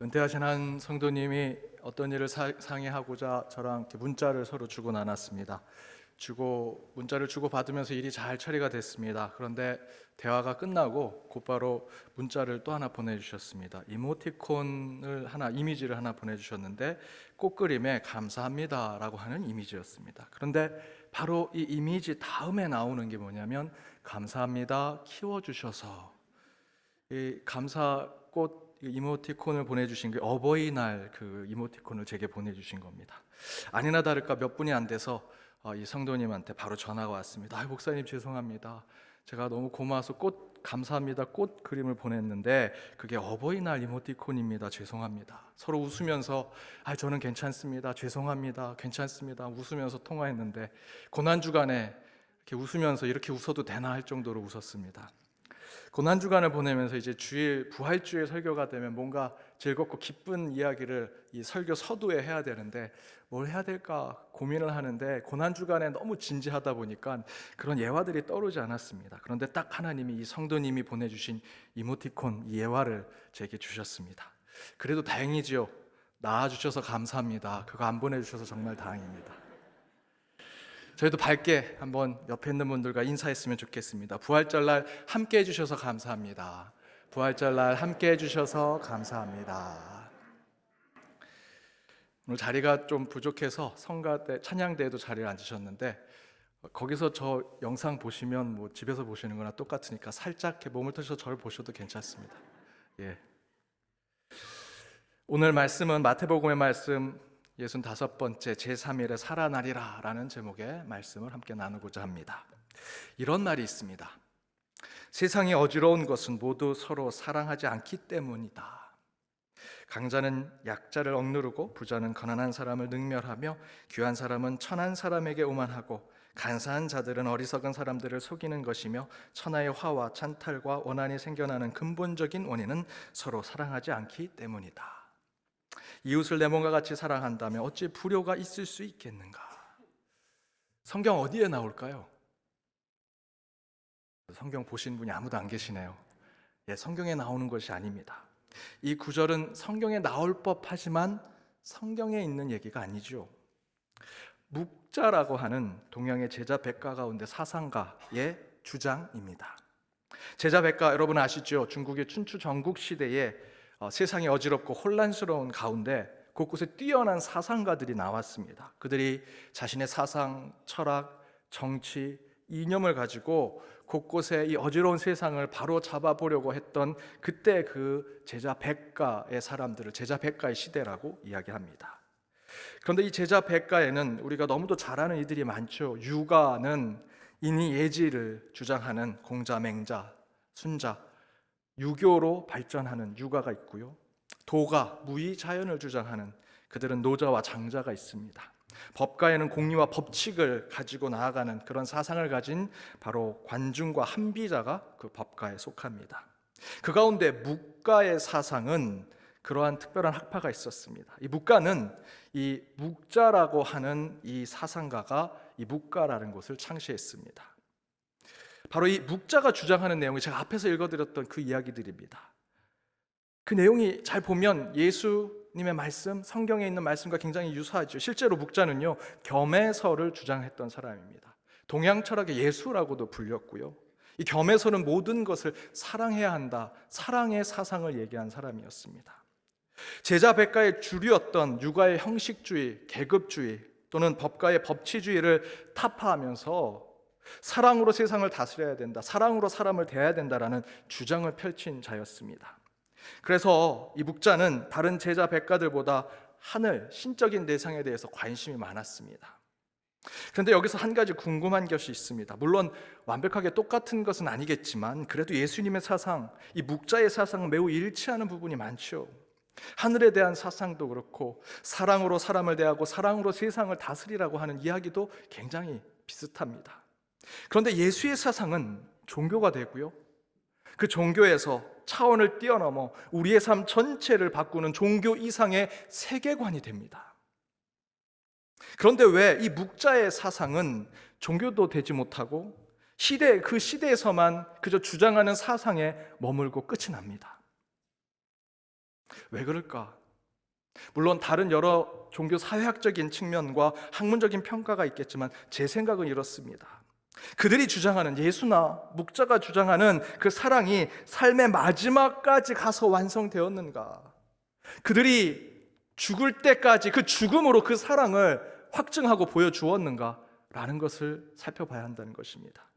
은퇴하신 한 성도님이 어떤 일을 상의하고자 저랑 이렇게 문자를 서로 주고 나눴습니다. 문자를 주고 받으면서 일이 잘 처리가 됐습니다. 그런데 대화가 끝나고 곧바로 문자를 또 하나 보내주셨습니다. 이미지를 하나 보내주셨는데 꽃그림에 감사합니다라고 하는 이미지였습니다. 그런데 바로 이 이미지 다음에 나오는 게 뭐냐면 감사합니다 키워주셔서, 이 감사꽃 이모티콘을 보내주신 게 어버이날 그 이모티콘을 제게 보내주신 겁니다. 아니나 다를까 몇 분이 안 돼서 이 성도님한테 바로 전화가 왔습니다. 목사님 죄송합니다. 제가 너무 고마워서 감사합니다 꽃 그림을 보냈는데 그게 어버이날 이모티콘입니다. 죄송합니다. 서로 웃으면서 저는 괜찮습니다. 죄송합니다. 괜찮습니다. 웃으면서 통화했는데 고난주간에 이렇게 웃으면서 이렇게 웃어도 되나 할 정도로 웃었습니다. 고난주간을 보내면서 이제 부활주일 설교가 되면 뭔가 즐겁고 기쁜 이야기를 이 설교 서두에 해야 되는데 뭘 해야 될까 고민을 하는데 고난주간에 너무 진지하다 보니까 그런 예화들이 떠오르지 않았습니다. 그런데 딱 하나님이 이 성도님이 보내주신 이모티콘, 이 예화를 제게 주셨습니다. 그래도 다행이지요. 낳아주셔서 감사합니다. 그거 안 보내주셔서 정말 다행입니다. 저희도 밝게 한번 옆에 있는 분들과 인사했으면 좋겠습니다. 부활절날 함께 해주셔서 감사합니다. 부활절날 함께 해주셔서 감사합니다. 오늘 자리가 좀 부족해서 성가대, 찬양대에도 자리를 앉으셨는데 거기서 저 영상 보시면 뭐 집에서 보시는 거나 똑같으니까 살짝 이렇게 몸을 터셔서 저를 보셔도 괜찮습니다. 예. 오늘 말씀은 마태복음의 말씀 65번째 제3일에 살아나리라 라는 제목의 말씀을 함께 나누고자 합니다. 이런 말이 있습니다. 세상이 어지러운 것은 모두 서로 사랑하지 않기 때문이다. 강자는 약자를 억누르고 부자는 가난한 사람을 능멸하며 귀한 사람은 천한 사람에게 오만하고 간사한 자들은 어리석은 사람들을 속이는 것이며 천하의 화와 찬탈과 원한이 생겨나는 근본적인 원인은 서로 사랑하지 않기 때문이다. 이웃을 내 몸과 같이 사랑한다면 어찌 불효가 있을 수 있겠는가? 성경 어디에 나올까요? 성경 보신 분이 아무도 안 계시네요. 성경에 나오는 것이 아닙니다. 이 구절은 성경에 나올 법하지만 성경에 있는 얘기가 아니죠. 묵자라고 하는 동양의 제자 백가 가운데 사상가의 주장입니다. 제자 백가 여러분 아시죠? 중국의 춘추 전국 시대에 세상이 어지럽고 혼란스러운 가운데 곳곳에 뛰어난 사상가들이 나왔습니다. 그들이 자신의 사상, 철학, 정치, 이념을 가지고 곳곳에 이 어지러운 세상을 바로 잡아보려고 했던 그때 그 제자 백가의 사람들을 제자 백가의 시대라고 이야기합니다. 그런데 이 제자 백가에는 우리가 너무도 잘 아는 이들이 많죠. 유가는 인이 예지를 주장하는 공자, 맹자, 순자, 유교로 발전하는 유가가 있고요. 도가 무의 자연을 주장하는 그들은 노자와 장자가 있습니다. 법가에는 공리와 법칙을 가지고 나아가는 그런 사상을 가진 바로 관중과 한비자가 그 법가에 속합니다. 그 가운데 묵가의 사상은 그러한 특별한 학파가 있었습니다. 이 묵가는 이 묵자라고 하는 이 사상가가 이 묵가라는 곳을 창시했습니다. 바로 이 묵자가 주장하는 내용이 제가 앞에서 읽어드렸던 그 이야기들입니다. 그 내용이 잘 보면 예수님의 말씀, 성경에 있는 말씀과 굉장히 유사하죠. 실제로 묵자는요, 겸해서를 주장했던 사람입니다. 동양 철학의 예수라고도 불렸고요. 이 겸해서는 모든 것을 사랑해야 한다, 사랑의 사상을 얘기한 사람이었습니다. 제자 백가의 주류였던 유가의 형식주의, 계급주의 또는 법가의 법치주의를 타파하면서 사랑으로 세상을 다스려야 된다, 사랑으로 사람을 대해야 된다라는 주장을 펼친 자였습니다. 그래서 이 묵자는 다른 제자 백가들보다 하늘, 신적인 대상에 대해서 관심이 많았습니다. 그런데 여기서 한 가지 궁금한 것이 있습니다. 물론 완벽하게 똑같은 것은 아니겠지만 그래도 예수님의 사상, 이 묵자의 사상은 매우 일치하는 부분이 많죠. 하늘에 대한 사상도 그렇고 사랑으로 사람을 대하고 사랑으로 세상을 다스리라고 하는 이야기도 굉장히 비슷합니다. 그런데 예수의 사상은 종교가 되고요, 그 종교에서 차원을 뛰어넘어 우리의 삶 전체를 바꾸는 종교 이상의 세계관이 됩니다. 그런데 왜 이 묵자의 사상은 종교도 되지 못하고 그 시대에서만 그저 주장하는 사상에 머물고 끝이 납니다. 왜 그럴까? 물론 다른 여러 종교 사회학적인 측면과 학문적인 평가가 있겠지만 제 생각은 이렇습니다. 그들이 주장하는, 예수나 묵자가 주장하는 그 사랑이 삶의 마지막까지 가서 완성되었는가? 그들이 죽을 때까지 그 죽음으로 그 사랑을 확증하고 보여주었는가? 라는 것을 살펴봐야 한다는 것입니다.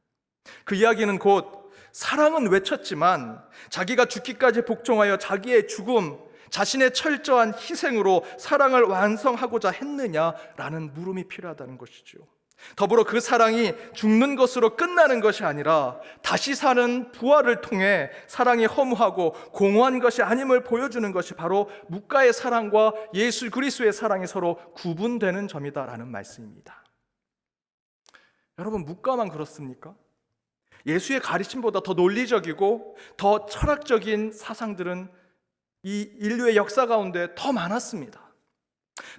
그 이야기는 곧 사랑은 외쳤지만 자기가 죽기까지 복종하여 자기의 죽음, 자신의 철저한 희생으로 사랑을 완성하고자 했느냐라는 물음이 필요하다는 것이죠. 더불어 그 사랑이 죽는 것으로 끝나는 것이 아니라 다시 사는 부활을 통해 사랑이 허무하고 공허한 것이 아님을 보여주는 것이 바로 묵가의 사랑과 예수 그리스도의 사랑이 서로 구분되는 점이다라는 말씀입니다. 여러분, 묵가만 그렇습니까? 예수의 가르침보다 더 논리적이고 더 철학적인 사상들은 이 인류의 역사 가운데 더 많았습니다.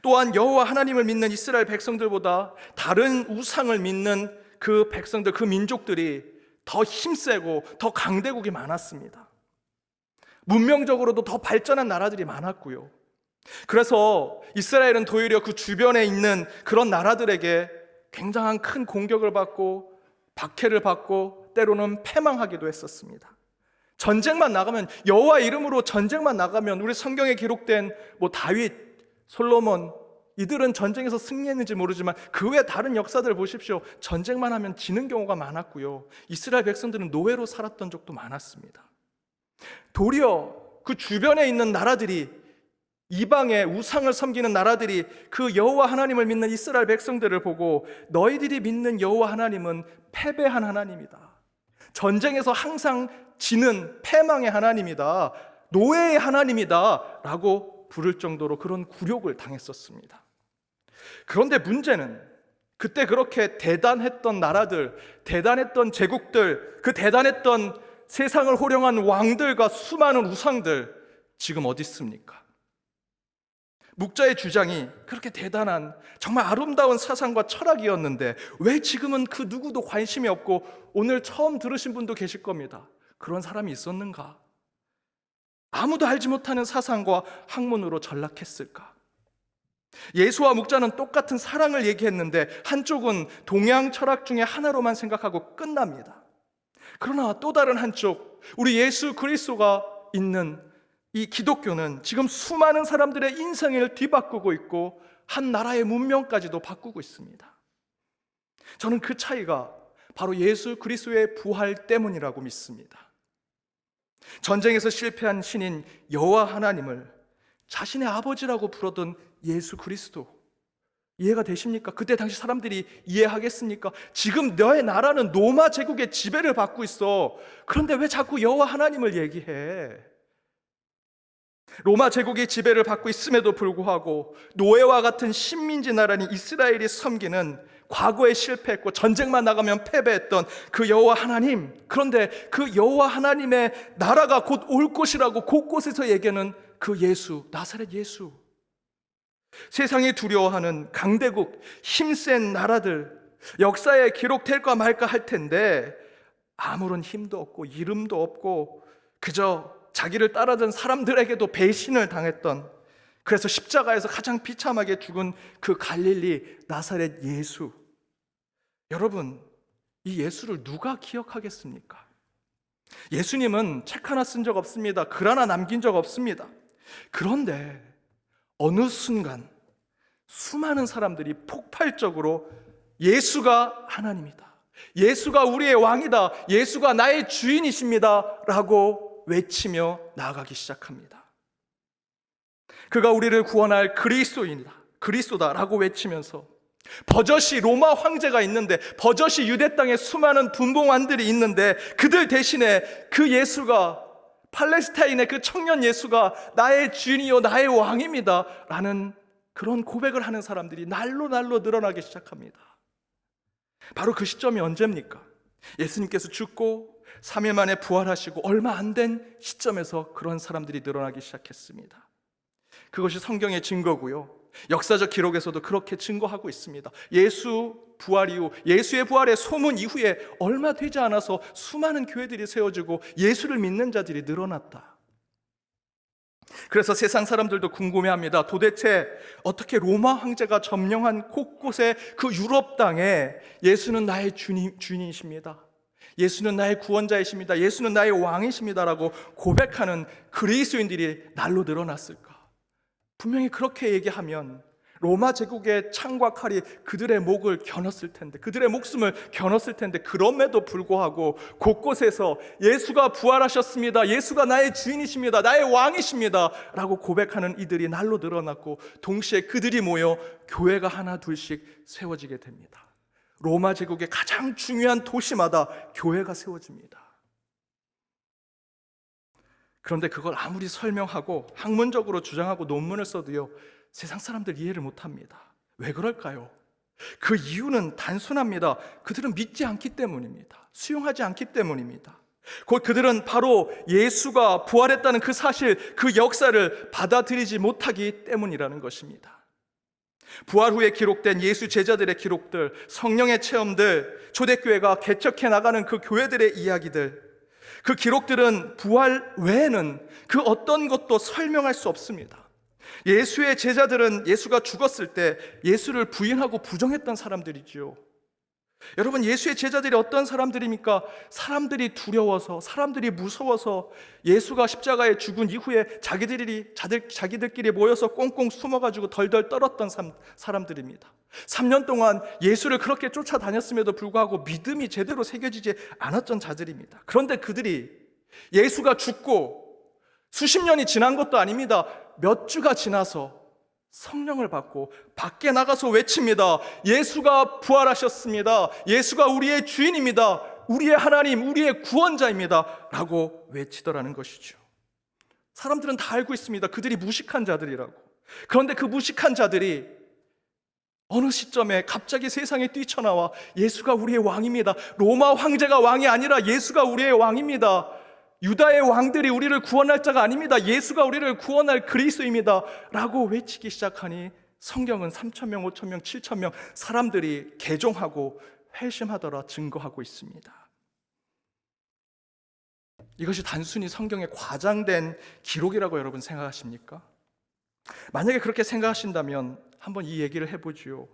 또한 여호와 하나님을 믿는 이스라엘 백성들보다 다른 우상을 믿는 그 백성들, 그 민족들이 더 힘세고 더 강대국이 많았습니다. 문명적으로도 더 발전한 나라들이 많았고요. 그래서 이스라엘은 도리어 그 주변에 있는 그런 나라들에게 굉장한 큰 공격을 받고 박해를 받고 때로는 패망하기도 했었습니다. 전쟁만 나가면, 여호와 이름으로 전쟁만 나가면, 우리 성경에 기록된 다윗, 솔로몬, 이들은 전쟁에서 승리했는지 모르지만 그 외 다른 역사들 보십시오. 전쟁만 하면 지는 경우가 많았고요. 이스라엘 백성들은 노예로 살았던 적도 많았습니다. 도리어 그 주변에 있는 나라들이, 이방의 우상을 섬기는 나라들이 그 여호와 하나님을 믿는 이스라엘 백성들을 보고 너희들이 믿는 여호와 하나님은 패배한 하나님이다. 전쟁에서 항상 지는 패망의 하나님이다. 노예의 하나님이다. 라고 부를 정도로 그런 굴욕을 당했었습니다. 그런데 문제는 그때 그렇게 대단했던 나라들, 대단했던 제국들, 그 대단했던 세상을 호령한 왕들과 수많은 우상들, 지금 어디 있습니까? 묵자의 주장이 그렇게 대단한 정말 아름다운 사상과 철학이었는데 왜 지금은 그 누구도 관심이 없고, 오늘 처음 들으신 분도 계실 겁니다. 그런 사람이 있었는가? 아무도 알지 못하는 사상과 학문으로 전락했을까? 예수와 묵자는 똑같은 사랑을 얘기했는데 한쪽은 동양 철학 중에 하나로만 생각하고 끝납니다. 그러나 또 다른 한쪽, 우리 예수 그리스도가 있는 이 기독교는 지금 수많은 사람들의 인생을 뒤바꾸고 있고 한 나라의 문명까지도 바꾸고 있습니다. 저는 그 차이가 바로 예수 그리스도의 부활 때문이라고 믿습니다. 전쟁에서 실패한 신인 여호와 하나님을 자신의 아버지라고 부르던 예수 그리스도, 이해가 되십니까? 그때 당시 사람들이 이해하겠습니까? 지금 너의 나라는 로마 제국의 지배를 받고 있어. 그런데 왜 자꾸 여호와 하나님을 얘기해? 로마 제국의 지배를 받고 있음에도 불구하고 노예와 같은 식민지 나라인 이스라엘이 섬기는, 과거에 실패했고 전쟁만 나가면 패배했던 그 여호와 하나님, 그런데 그 여호와 하나님의 나라가 곧 올 것이라고 곳곳에서 얘기하는 그 예수, 나사렛 예수, 세상이 두려워하는 강대국, 힘센 나라들, 역사에 기록될까 말까 할 텐데 아무런 힘도 없고 이름도 없고 그저 자기를 따르던 사람들에게도 배신을 당했던, 그래서 십자가에서 가장 비참하게 죽은 그 갈릴리 나사렛 예수. 여러분, 이 예수를 누가 기억하겠습니까? 예수님은 책 하나 쓴 적 없습니다. 글 하나 남긴 적 없습니다. 그런데 어느 순간 수많은 사람들이 폭발적으로 예수가 하나님이다, 예수가 우리의 왕이다, 예수가 나의 주인이십니다 라고 외치며 나아가기 시작합니다. 그가 우리를 구원할 그리스도인이다, 그리스도다라고 외치면서 버젓이 로마 황제가 있는데, 버젓이 유대 땅에 수많은 분봉왕들이 있는데 그들 대신에 그 예수가, 팔레스타인의 그 청년 예수가 나의 주인이요 나의 왕입니다 라는 그런 고백을 하는 사람들이 날로 늘어나기 시작합니다. 바로 그 시점이 언제입니까? 예수님께서 죽고 3일 만에 부활하시고 얼마 안 된 시점에서 그런 사람들이 늘어나기 시작했습니다. 그것이 성경의 증거고요, 역사적 기록에서도 그렇게 증거하고 있습니다. 예수 부활 이후, 예수의 부활의 소문 이후에 얼마 되지 않아서 수많은 교회들이 세워지고 예수를 믿는 자들이 늘어났다. 그래서 세상 사람들도 궁금해합니다. 도대체 어떻게 로마 황제가 점령한 곳곳의 그 유럽 땅에 예수는 나의 주인이십니다, 예수는 나의 구원자이십니다, 예수는 나의 왕이십니다라고 고백하는 그리스도인들이 날로 늘어났을까? 분명히 그렇게 얘기하면 로마 제국의 창과 칼이 그들의 목을 겨눴을 텐데, 그들의 목숨을 겨눴을 텐데, 그럼에도 불구하고 곳곳에서 예수가 부활하셨습니다, 예수가 나의 주인이십니다, 나의 왕이십니다 라고 고백하는 이들이 날로 늘어났고, 동시에 그들이 모여 교회가 하나 둘씩 세워지게 됩니다. 로마 제국의 가장 중요한 도시마다 교회가 세워집니다. 그런데 그걸 아무리 설명하고 학문적으로 주장하고 논문을 써도요, 세상 사람들 이해를 못합니다. 왜 그럴까요? 그 이유는 단순합니다. 그들은 믿지 않기 때문입니다. 수용하지 않기 때문입니다. 곧 그들은 바로 예수가 부활했다는 그 사실, 그 역사를 받아들이지 못하기 때문이라는 것입니다. 부활 후에 기록된 예수 제자들의 기록들, 성령의 체험들, 초대교회가 개척해 나가는 그 교회들의 이야기들, 그 기록들은 부활 외에는 그 어떤 것도 설명할 수 없습니다. 예수의 제자들은 예수가 죽었을 때 예수를 부인하고 부정했던 사람들이지요. 여러분, 예수의 제자들이 어떤 사람들입니까? 사람들이 두려워서, 사람들이 무서워서 예수가 십자가에 죽은 이후에 자기들끼리 모여서 꽁꽁 숨어가지고 덜덜 떨었던 사람들입니다. 3년 동안 예수를 그렇게 쫓아다녔음에도 불구하고 믿음이 제대로 새겨지지 않았던 자들입니다. 그런데 그들이 예수가 죽고 수십 년이 지난 것도 아닙니다. 몇 주가 지나서 성령을 받고 밖에 나가서 외칩니다. 예수가 부활하셨습니다. 예수가 우리의 주인입니다. 우리의 하나님, 우리의 구원자입니다 라고 외치더라는 것이죠. 사람들은 다 알고 있습니다. 그들이 무식한 자들이라고. 그런데 그 무식한 자들이 어느 시점에 갑자기 세상에 뛰쳐나와 예수가 우리의 왕입니다, 로마 황제가 왕이 아니라 예수가 우리의 왕입니다, 유다의 왕들이 우리를 구원할 자가 아닙니다, 예수가 우리를 구원할 그리스도입니다 라고 외치기 시작하니 성경은 3,000명, 5,000명, 7,000명 사람들이 개종하고 회심하더라 증거하고 있습니다. 이것이 단순히 성경의 과장된 기록이라고 여러분 생각하십니까? 만약에 그렇게 생각하신다면 한번 이 얘기를 해보지요.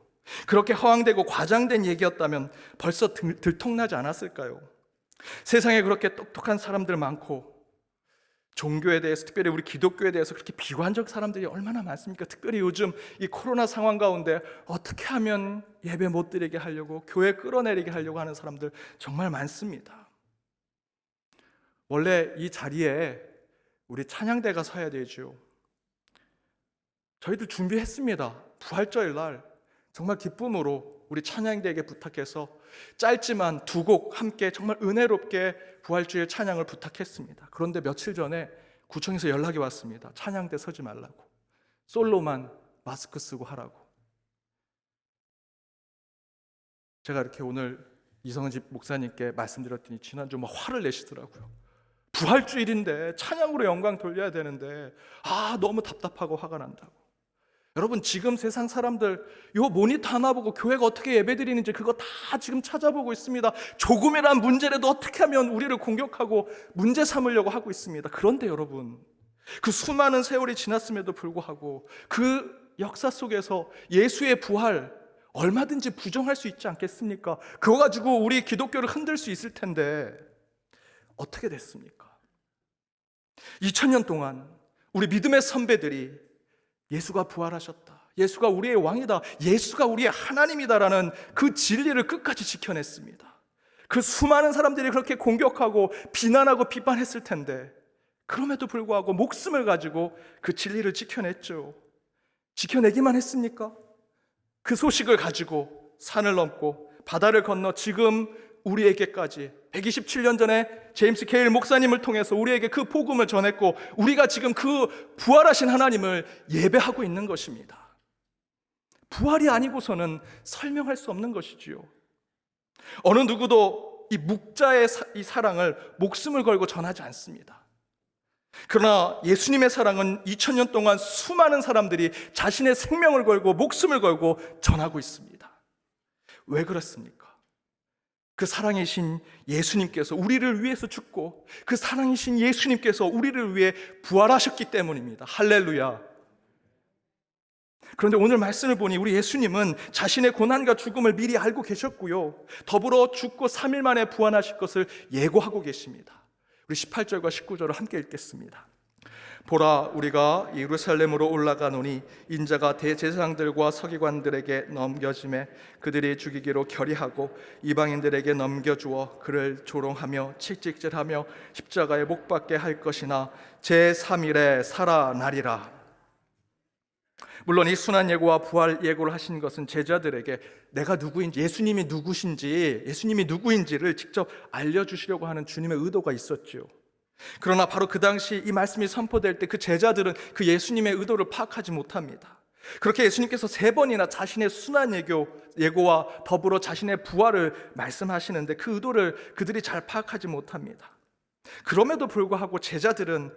그렇게 허황되고 과장된 얘기였다면 벌써 들통나지 않았을까요? 세상에 그렇게 똑똑한 사람들 많고, 종교에 대해서, 특별히 우리 기독교에 대해서 그렇게 비관적 사람들이 얼마나 많습니까? 특별히 요즘 이 코로나 상황 가운데 어떻게 하면 예배 못 드리게 하려고, 교회 끌어내리게 하려고 하는 사람들 정말 많습니다. 원래 이 자리에 우리 찬양대가 서야 되죠. 저희도 준비했습니다. 부활절 날 정말 기쁨으로 우리 찬양대에게 부탁해서 짧지만 두 곡 함께 정말 은혜롭게 부활주일 찬양을 부탁했습니다. 그런데 며칠 전에 구청에서 연락이 왔습니다. 찬양대 서지 말라고, 솔로만 마스크 쓰고 하라고. 제가 이렇게 오늘 이성은 목사님께 말씀드렸더니 지난주 막 화를 내시더라고요. 부활주일인데 찬양으로 영광 돌려야 되는데 너무 답답하고 화가 난다고. 여러분, 지금 세상 사람들 요 모니터 하나 보고 교회가 어떻게 예배드리는지 그거 다 지금 찾아보고 있습니다. 조금이란 문제라도 어떻게 하면 우리를 공격하고 문제 삼으려고 하고 있습니다. 그런데 여러분, 그 수많은 세월이 지났음에도 불구하고 그 역사 속에서 예수의 부활 얼마든지 부정할 수 있지 않겠습니까? 그거 가지고 우리 기독교를 흔들 수 있을 텐데 어떻게 됐습니까? 2000년 동안 우리 믿음의 선배들이 예수가 부활하셨다, 예수가 우리의 왕이다, 예수가 우리의 하나님이다라는 그 진리를 끝까지 지켜냈습니다. 그 수많은 사람들이 그렇게 공격하고 비난하고 비판했을 텐데 그럼에도 불구하고 목숨을 가지고 그 진리를 지켜냈죠. 지켜내기만 했습니까? 그 소식을 가지고 산을 넘고 바다를 건너 지금 우리에게까지 127년 전에 제임스 케일 목사님을 통해서 우리에게 그 복음을 전했고, 우리가 지금 그 부활하신 하나님을 예배하고 있는 것입니다. 부활이 아니고서는 설명할 수 없는 것이지요. 어느 누구도 이 묵자의 이 사랑을 목숨을 걸고 전하지 않습니다. 그러나 예수님의 사랑은 2000년 동안 수많은 사람들이 자신의 생명을 걸고 목숨을 걸고 전하고 있습니다. 왜 그렇습니까? 그 사랑이신 예수님께서 우리를 위해서 죽고 그 사랑이신 예수님께서 우리를 위해 부활하셨기 때문입니다. 할렐루야. 그런데 오늘 말씀을 보니 우리 예수님은 자신의 고난과 죽음을 미리 알고 계셨고요, 더불어 죽고 3일 만에 부활하실 것을 예고하고 계십니다. 우리 18절과 19절을 함께 읽겠습니다. 보라, 우리가 예루살렘으로 올라가노니 인자가 대제사장들과 서기관들에게 넘겨짐에 그들이 죽이기로 결의하고 이방인들에게 넘겨주어 그를 조롱하며 칙칙질하며 십자가에 못 박게 할 것이나 제3일에 살아나리라. 물론 이 순환 예고와 부활 예고를 하신 것은 제자들에게 내가 누구인지, 예수님이 누구인지를 직접 알려주시려고 하는 주님의 의도가 있었죠. 그러나 바로 그 당시 이 말씀이 선포될 때 그 제자들은 그 예수님의 의도를 파악하지 못합니다. 그렇게 예수님께서 3번이나 자신의 순환 예고와 더불어 자신의 부활을 말씀하시는데 그 의도를 그들이 잘 파악하지 못합니다. 그럼에도 불구하고 제자들은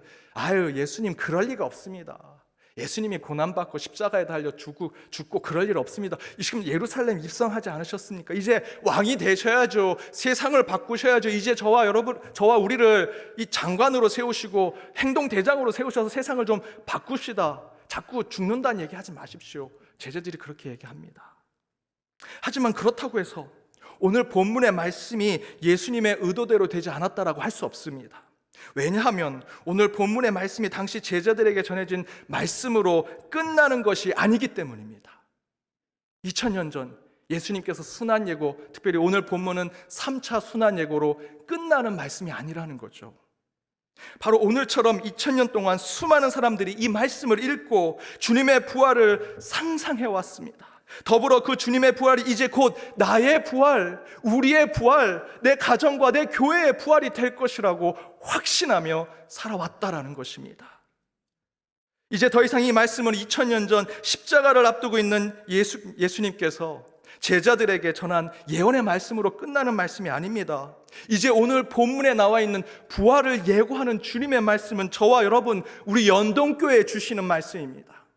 예수님 그럴 리가 없습니다. 예수님이 고난받고 십자가에 달려 죽고 그럴 일 없습니다. 지금 예루살렘 입성하지 않으셨습니까? 이제 왕이 되셔야죠. 세상을 바꾸셔야죠. 이제 저와 우리를 이 장관으로 세우시고 행동대장으로 세우셔서 세상을 좀 바꿉시다. 자꾸 죽는다는 얘기하지 마십시오. 제자들이 그렇게 얘기합니다. 하지만 그렇다고 해서 오늘 본문의 말씀이 예수님의 의도대로 되지 않았다라고 할 수 없습니다. 왜냐하면 오늘 본문의 말씀이 당시 제자들에게 전해진 말씀으로 끝나는 것이 아니기 때문입니다. 2000년 전 예수님께서 순환 예고, 특별히 오늘 본문은 3차 순환 예고로 끝나는 말씀이 아니라는 거죠. 바로 오늘처럼 2000년 동안 수많은 사람들이 이 말씀을 읽고 주님의 부활을 상상해 왔습니다. 더불어 그 주님의 부활이 이제 곧 나의 부활, 우리의 부활, 내 가정과 내 교회의 부활이 될 것이라고 확신하며 살아왔다라는 것입니다. 이제 더 이상 이 말씀은 2000년 전 십자가를 앞두고 있는 예수님께서 제자들에게 전한 예언의 말씀으로 끝나는 말씀이 아닙니다. 이제 오늘 본문에 나와 있는 부활을 예고하는 주님의 말씀은 저와 여러분, 우리 연동교회에 주시는 말씀입니다.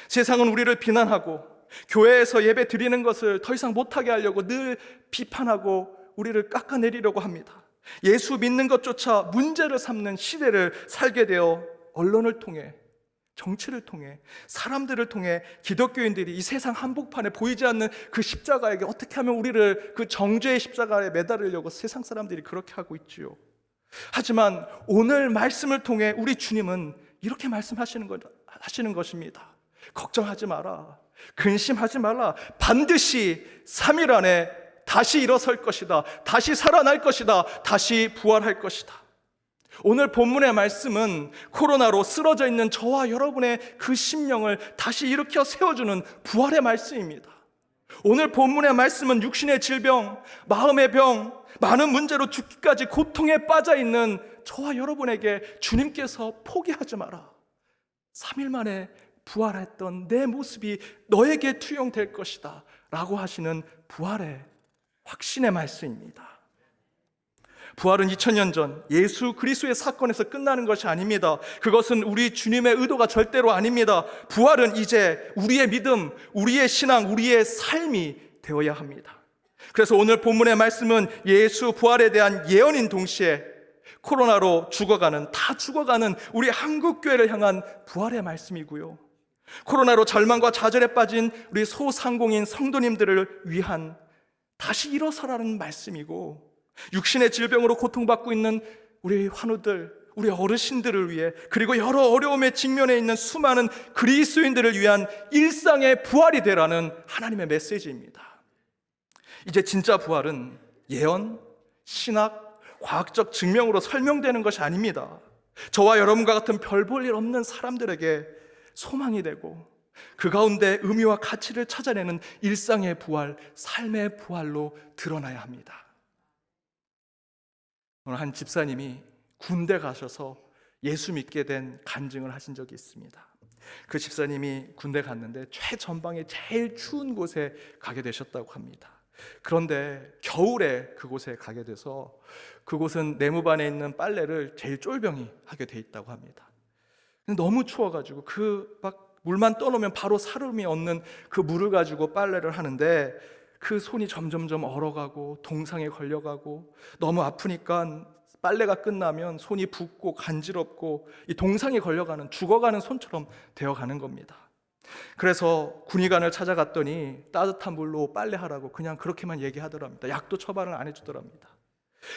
세상은 우리를 비난하고 교회에서 예배 드리는 것을 더 이상 못하게 하려고 늘 비판하고 우리를 깎아내리려고 합니다. 예수 믿는 것조차 문제를 삼는 시대를 살게 되어 언론을 통해, 정치를 통해, 사람들을 통해 기독교인들이 이 세상 한복판에 보이지 않는 그 십자가에게 어떻게 하면 우리를 그 정죄의 십자가에 매달으려고 세상 사람들이 그렇게 하고 있지요. 하지만 오늘 말씀을 통해 우리 주님은 이렇게 말씀하시는 것입니다. 걱정하지 마라. 근심하지 말라. 반드시 3일 안에 다시 일어설 것이다. 다시 살아날 것이다. 다시 부활할 것이다. 오늘 본문의 말씀은 코로나로 쓰러져 있는 저와 여러분의 그 심령을 다시 일으켜 세워주는 부활의 말씀입니다. 오늘 본문의 말씀은 육신의 질병, 마음의 병, 많은 문제로 죽기까지 고통에 빠져 있는 저와 여러분에게 주님께서 포기하지 마라. 3일 만에 부활했던 내 모습이 너에게 투영될 것이다 라고 하시는 부활의 확신의 말씀입니다. 부활은 2000년 전 예수 그리스도의 사건에서 끝나는 것이 아닙니다. 그것은 우리 주님의 의도가 절대로 아닙니다. 부활은 이제 우리의 믿음, 우리의 신앙, 우리의 삶이 되어야 합니다. 그래서 오늘 본문의 말씀은 예수 부활에 대한 예언인 동시에 코로나로 다 죽어가는 우리 한국교회를 향한 부활의 말씀이고요, 코로나로 절망과 좌절에 빠진 우리 소상공인 성도님들을 위한 다시 일어서라는 말씀이고, 육신의 질병으로 고통받고 있는 우리 환우들, 우리 어르신들을 위해, 그리고 여러 어려움에 직면해 있는 수많은 그리스도인들을 위한 일상의 부활이 되라는 하나님의 메시지입니다. 이제 진짜 부활은 예언, 신학, 과학적 증명으로 설명되는 것이 아닙니다. 저와 여러분과 같은 별 볼 일 없는 사람들에게 소망이 되고 그 가운데 의미와 가치를 찾아내는 일상의 부활, 삶의 부활로 드러나야 합니다. 오늘 한 집사님이 군대 가셔서 예수 믿게 된 간증을 하신 적이 있습니다. 그 집사님이 군대 갔는데 최전방에 제일 추운 곳에 가게 되셨다고 합니다. 그런데 겨울에 그곳에 가게 돼서 그곳은 내무반에 있는 빨래를 제일 쫄병이 하게 돼 있다고 합니다. 너무 추워가지고 그 막 물만 떠놓으면 바로 사름이 얻는 그 물을 가지고 빨래를 하는데 그 손이 점점점 얼어가고 동상에 걸려가고 너무 아프니까 빨래가 끝나면 손이 붓고 간지럽고 이 동상에 걸려가는 죽어가는 손처럼 되어가는 겁니다. 그래서 군의관을 찾아갔더니 따뜻한 물로 빨래하라고 그냥 그렇게만 얘기하더랍니다. 약도 처방을 안 해주더랍니다.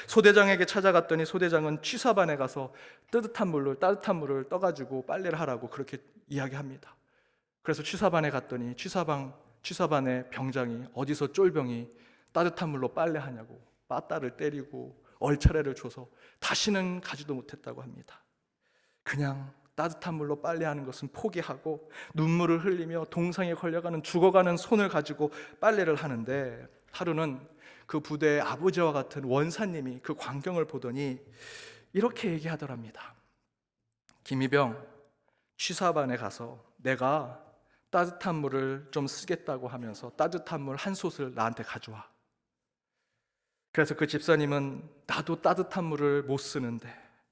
소대장에게 찾아갔더니 소대장은 취사반에 가서 따뜻한 물을 떠가지고 빨래를 하라고 그렇게 이야기합니다. 그래서 취사반에 갔더니 취사반의 병장이 어디서 쫄병이 따뜻한 물로 빨래하냐고 빠따를 때리고 얼차례를 줘서 다시는 가지도 못했다고 합니다. 그냥 따뜻한 물로 빨래하는 것은 포기하고 눈물을 흘리며 동상에 걸려가는 죽어가는 손을 가지고 빨래를 하는데, 하루는 그 부대의 아버지와 같은 원사님이 그 광경을 보더니 이렇게 얘기하더랍니다. 김희병, 취사반에 가서 내가 따뜻한 물을 좀 쓰겠다고 하면서 따뜻한 물 한 솥을 나한테 가져와. 그래서 그 집사님은 나도 따뜻한 물을 못 쓰는데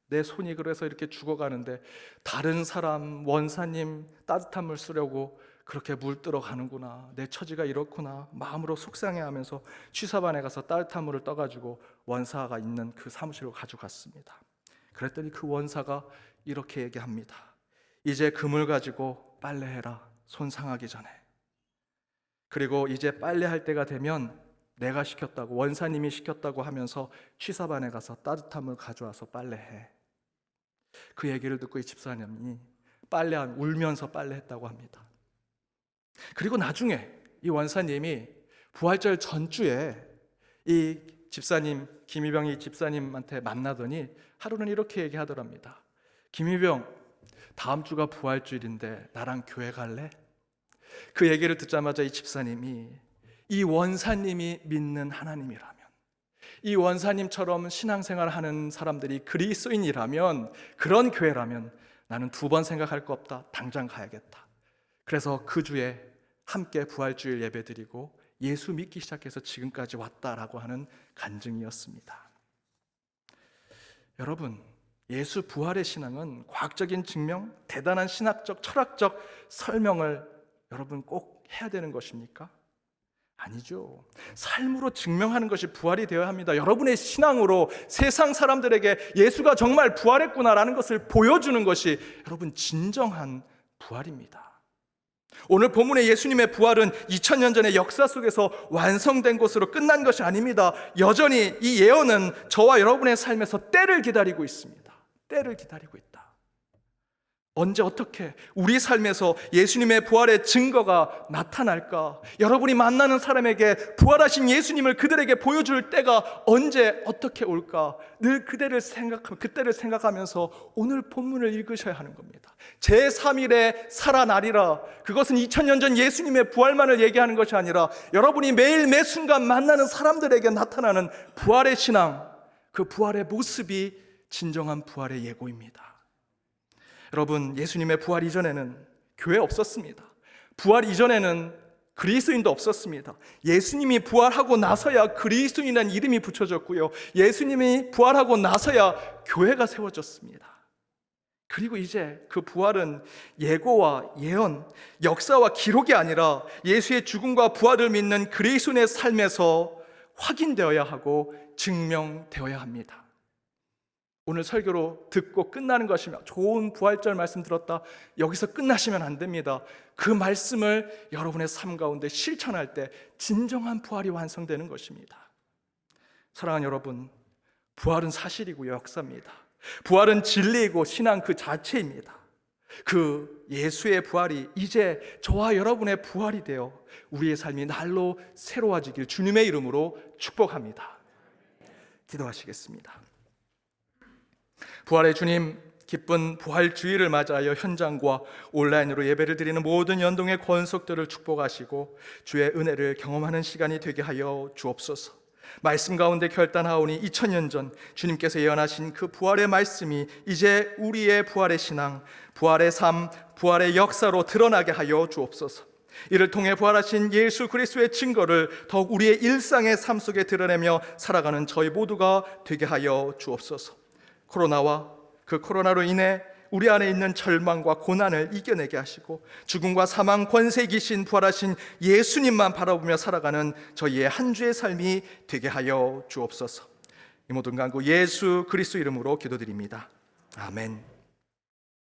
내 손이 그래서 이렇게 죽어가는데 다른 사람 원사님 따뜻한 물 쓰려고 그렇게 물들어 가는구나, 내 처지가 이렇구나 마음으로 속상해하면서 취사반에 가서 따뜻한 물을 떠가지고 원사가 있는 그 사무실로 가져갔습니다. 그랬더니 그 원사가 이렇게 얘기합니다. 이제 그 물 가지고 빨래해라, 손 상하기 전에. 그리고 이제 빨래할 때가 되면 내가 시켰다고, 원사님이 시켰다고 하면서 취사반에 가서 따뜻한 물 가져와서 빨래해. 그 얘기를 듣고 이 집사님이 울면서 빨래했다고 합니다. 그리고 나중에 이 원사님이 부활절 전주에 이 집사님, 김희병이 집사님한테 만나더니 하루는 이렇게 얘기하더랍니다. 김희병, 다음 주가 부활주일인데 나랑 교회 갈래? 그 얘기를 듣자마자 이 집사님이 이 원사님이 믿는 하나님이라면, 이 원사님처럼 신앙생활하는 사람들이 그리스도인이라면, 그런 교회라면 나는 두 번 생각할 거 없다, 당장 가야겠다. 그래서 그 주에 함께 부활주일 예배드리고 예수 믿기 시작해서 지금까지 왔다라고 하는 간증이었습니다. 여러분, 예수 부활의 신앙은 과학적인 증명, 대단한 신학적, 철학적 설명을 여러분 꼭 해야 되는 것입니까? 아니죠. 삶으로 증명하는 것이 부활이 되어야 합니다. 여러분의 신앙으로 세상 사람들에게 예수가 정말 부활했구나라는 것을 보여주는 것이 여러분 진정한 부활입니다. 오늘 본문의 예수님의 부활은 2000년 전의 역사 속에서 완성된 것으로 끝난 것이 아닙니다. 여전히 이 예언은 저와 여러분의 삶에서 때를 기다리고 있습니다. 때를 기다리고 있다. 언제 어떻게 우리 삶에서 예수님의 부활의 증거가 나타날까? 여러분이 만나는 사람에게 부활하신 예수님을 그들에게 보여줄 때가 언제 어떻게 올까? 늘 그때를 생각하면서 오늘 본문을 읽으셔야 하는 겁니다. 제3일에 살아나리라. 그것은 2000년 전 예수님의 부활만을 얘기하는 것이 아니라 여러분이 매일 매 순간 만나는 사람들에게 나타나는 부활의 신앙, 그 부활의 모습이 진정한 부활의 예고입니다. 여러분, 예수님의 부활 이전에는 교회 없었습니다. 부활 이전에는 그리스도인도 없었습니다. 예수님이 부활하고 나서야 그리스도인이라는 이름이 붙여졌고요, 예수님이 부활하고 나서야 교회가 세워졌습니다. 그리고 이제 그 부활은 예고와 예언, 역사와 기록이 아니라 예수의 죽음과 부활을 믿는 그리스도인의 삶에서 확인되어야 하고 증명되어야 합니다. 오늘 설교로 듣고 끝나는 것이며 좋은 부활절 말씀 들었다, 여기서 끝나시면 안 됩니다. 그 말씀을 여러분의 삶 가운데 실천할 때 진정한 부활이 완성되는 것입니다. 사랑하는 여러분, 부활은 사실이고요, 역사입니다. 부활은 진리이고 신앙 그 자체입니다. 그 예수의 부활이 이제 저와 여러분의 부활이 되어 우리의 삶이 날로 새로워지길 주님의 이름으로 축복합니다. 기도하시겠습니다. 부활의 주님, 기쁜 부활주의를 맞이하여 현장과 온라인으로 예배를 드리는 모든 연동의 권속들을 축복하시고 주의 은혜를 경험하는 시간이 되게 하여 주옵소서. 말씀 가운데 결단하오니 2000년 전 주님께서 예언하신 그 부활의 말씀이 이제 우리의 부활의 신앙, 부활의 삶, 부활의 역사로 드러나게 하여 주옵소서. 이를 통해 부활하신 예수 그리스도의 증거를 더욱 우리의 일상의 삶 속에 드러내며 살아가는 저희 모두가 되게 하여 주옵소서. 코로나와 그 코로나로 인해 우리 안에 있는 절망과 고난을 이겨내게 하시고 죽음과 사망 권세 이기신 부활하신 예수님만 바라보며 살아가는 저희의 한 주의 삶이 되게 하여 주옵소서. 이 모든 간구 예수 그리스도 이름으로 기도드립니다. 아멘.